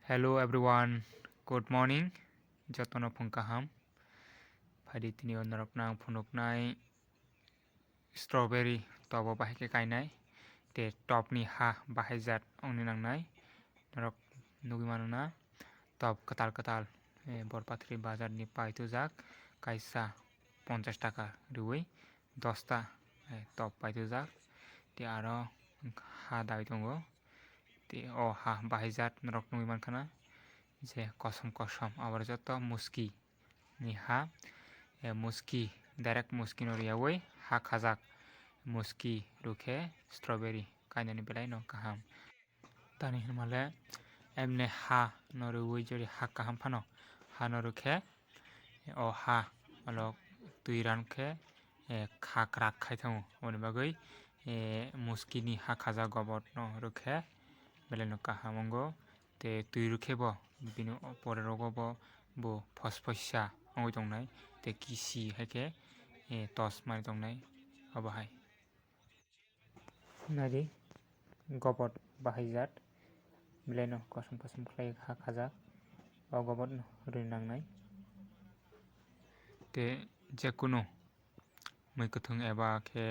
Hello everyone, good morning. Jotono phung kaham. Phadi tini onarok nang phunuk nai strawberry tobo bahai ke kainai. Te top ni ha bahai jatt ongni nang nai. Narok nugi mano na top katal bor patri bazar ni paitu jak kaisa 50 taka ruwi 10 ta top paitu jak. Te aro ha dai tongo. Te o ha bahai jatt narok nugi mankana. Je kosom abar joto muski ni ha muski direct muski no riyawi ha khajak muski rukhe strawberry kainani belai no kaham tani himale emne ha no ruwi jori ha kaham phano ha no rukhe o ha alok tui rankhe khak rak khai thango oni bagui muski ni ha khaja gobot no rukhe belai no kahamongo te tui rukhe bo bini pore rogo bo phosphosya ongoi tongnai te kisi haike tos mani tongnai obahai nari gobot bahai jatt belai no kosom khlai ha khajak o gobot no rui nangnai te jekunu muikuthung eba khe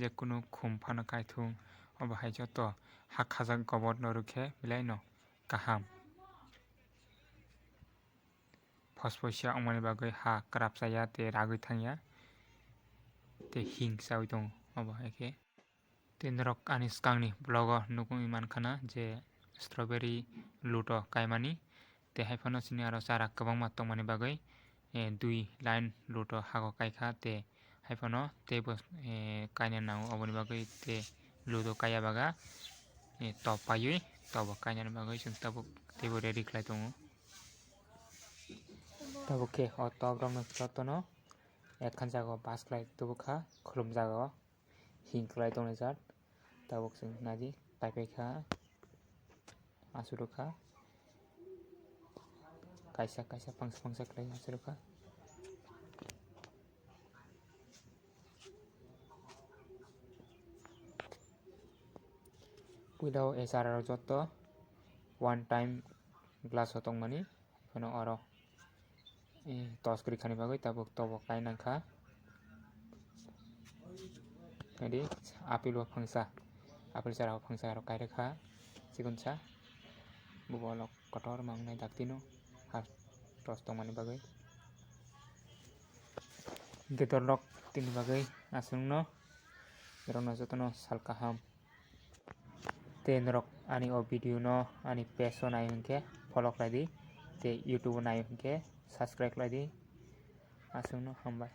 jekunu khum phano kaithung obahai joto ha khajak gobot no rukhe belai no kaham phosphosya ongmani bagui ha krapchaya te ragui thangya te hing chawi tongo obahai khe te norok ani skangni blogo nukungui mankhana je strawberry luto kaimani te haifano chini aro chara kwbangma tongmani bagui 2 line luto hago kaikha te haifano tebo kaina nango oboni bagui te luto kaya baga top paiwi tobo kainani bagui chwng tabuk tebo ready khlai tongo tabuk khe o top rok no jotono ekhan jago bas khlai tubukha khulum jago hing khlai tongnai tabuk chwng nadi paiphaikha achukha kaisa pangsa khlai achukha puilao chara rok joto one time glass o tongmani phano oro tos kri khani bagui tabuk tobo kainangkha nadi apil o phangsa apil chara o phangsa rok kairakha chikonsa bubo olok kotor mangnai daktino ha tos tongmani bagui getor rok tini bagui achungno rokno jotono sal kaham te norok ani o video no ani page o nai hinkhe follow khlai di te youtube o nai hinkhe subscribe khlai di achungno hambai।